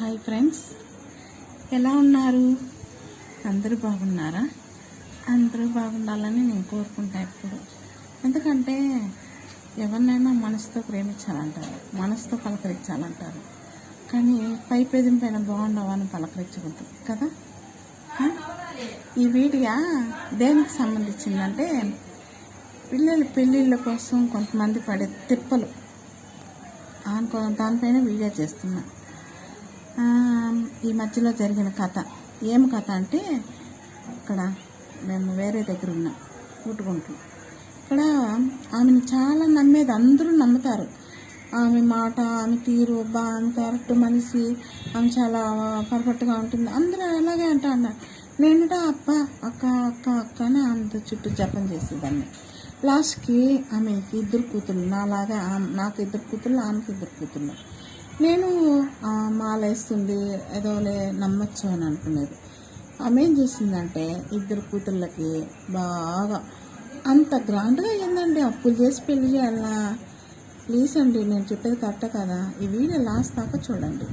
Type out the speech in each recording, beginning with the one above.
Hi friends, ఎలా ఉన్నారు? అందరూ బాగున్నారా? అందరూ బాగుండాలని నేను కోరుకుంటా ఎప్పుడు. ఎందుకంటే ఎవరినైనా మనసుతో ప్రేమించాలంటారు, మనసుతో పలకరించాలంటారు. కానీ పై పేదం పైన బాగుండవని పలకరించకూడదు కదా. ఈ వీడియో దేనికి సంబంధించిందంటే పిల్లల పెళ్ళిళ్ళ కోసం కొంతమంది పడే తిప్పలు దానిపైన వీడియో చేస్తున్నా. ఈ మధ్యలో జరిగిన కథ ఏం కథ అంటే, ఇక్కడ మేము వేరే దగ్గర ఉన్నాం ఊటుకుంటూ. ఇక్కడ ఆమెను చాలా నమ్మేది, అందరూ నమ్ముతారు. ఆమె మాట, ఆమె తీరు, ఆమె కరెక్ట్ మనిషి, ఆమె చాలా పర్ఫెక్ట్గా ఉంటుంది, అందరూ అలాగే అంటా అన్నారు. నేను అక్క అక్క అక్క అక్క అని అంత చుట్టూ జపం చేసేదాన్ని. లాస్ట్కి ఆమెకి 2 కూతుళ్ళు, నాలాగా నాకు 2 కూతుళ్ళు, ఆమెకి 2 కూతుళ్ళు. నేను మాలేస్తుంది ఏదోలే నమ్మచ్చు అని అనుకునేది. ఆమె ఏం చేసిందంటే 2 కూతుళ్ళకి బాగా అంత గ్రాండ్గా అయ్యిందండి. అప్పులు చేసి పెళ్లి చేయాలా? ప్లీజ్ అండి, నేను చెప్పేది కరెక్ట్ కదా. ఈ వీడియో లాస్ట్ దాకా చూడండి.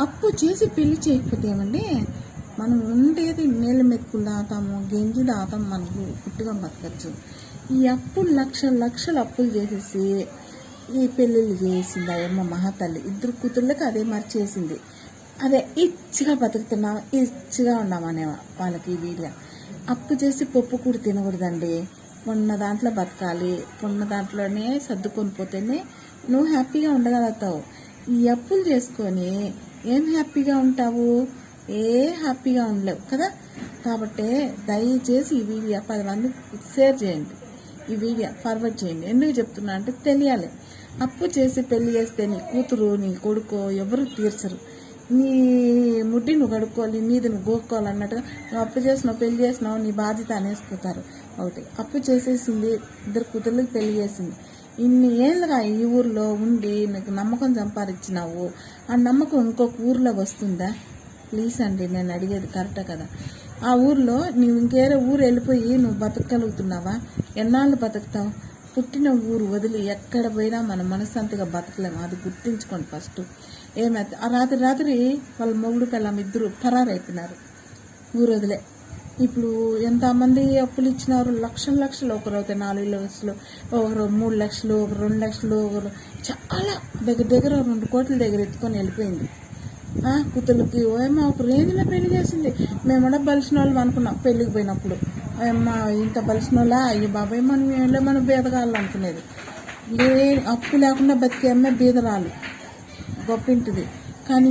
అప్పు చేసి పెళ్లి చేయకపోతే ఏమండి, మనం ఉండేది నీళ్ళ మెతుకులు దాతాము, గంజి దాతాము, మనకు పుట్టుగా బతకచ్చు. ఈ అప్పులు లక్షలు అప్పులు చేసేసి ఈ పెళ్ళిళ్ళు చేసింది అయ్యమ్మ మహాతల్లి. 2 కూతుళ్ళకి అదే మరి చేసింది. అదే ఇచ్చిగా బతుకుతున్నాం, ఇచ్చిగా ఉన్నామనే వాళ్ళకి ఈ వీడియో. అప్పు చేసి పప్పు కూడా తినకూడదండి. ఉన్న దాంట్లో బతకాలి, ఉన్న దాంట్లోనే సర్దుకొని పోతేనే నువ్వు హ్యాపీగా ఉండగలుగుతావు. ఈ అప్పులు చేసుకొని ఏం హ్యాపీగా ఉంటావు? హ్యాపీగా ఉండలేవు కదా. కాబట్టి దయచేసి ఈ వీడియో 10 మంది షేర్ చేయండి, ఈ వీడియో ఫార్వర్డ్ చేయండి. ఎందుకు చెప్తున్నా అంటే తెలియాలి. అప్పు చేసి పెళ్లి చేస్తే నీ కూతురు, నీ కొడుకో ఎవరు తీర్చరు. నీ ముడ్డి నువ్వు కడుక్కోవాలి, నీది నువ్వు గోక్కోవాలి అన్నట్టుగా నువ్వు అప్పు చేసినావు, పెళ్లి చేసినావు, నీ బాధ్యత అనేసుకుంటారు. ఒకటి అప్పు చేసేసింది, 2 కూతుర్లకు పెళ్లి చేసింది. ఇన్ని ఏళ్ళుగా ఈ ఊర్లో ఉండి నీకు నమ్మకం సంపాదించినావు, ఆ నమ్మకం ఇంకొక ఊర్లో వస్తుందా? ప్లీజ్ అండి, నేను అడిగేది కరెక్టే కదా. ఆ ఊర్లో నువ్వు ఇంకేరే ఊరు వెళ్ళిపోయి నువ్వు బతకగలుగుతున్నావా? ఎన్నాళ్ళు బతుకుతావు? పుట్టిన ఊరు వదిలి ఎక్కడ పోయినా మనం మనశ్శాంతిగా బతకలేము, అది గుర్తించుకోండి ఫస్ట్. ఏమైతే ఆ రాత్రి వాళ్ళ మొగుడు పిల్లం 2 పరారైపోయినారు ఊరు వదిలే. ఇప్పుడు ఎంతమంది అప్పులు ఇచ్చినారు? లక్షలు. ఒకరు అయితే 4 లక్షలు, ఒకరు 3 లక్షలు, ఒకరు 2 లక్షలు, ఒకరు చాలా దగ్గర 2 కోట్ల దగ్గర ఎత్తుకొని వెళ్ళిపోయింది. కూతుళ్ళకి ఏమో ఒక రేంజ్లో పెళ్లి చేసింది. మేము బలిసిన వాళ్ళం అనుకున్నాం పెళ్ళికి పోయినప్పుడు. అమ్మ ఇంత బలిసిన వాళ్ళ, అయ్యో బాబాయ్ మనం బీదగాళ్ళు అనుకునేది. అప్పు లేకుండా బతికే అమ్మాయి బీదరాలు, గొప్పింటిది.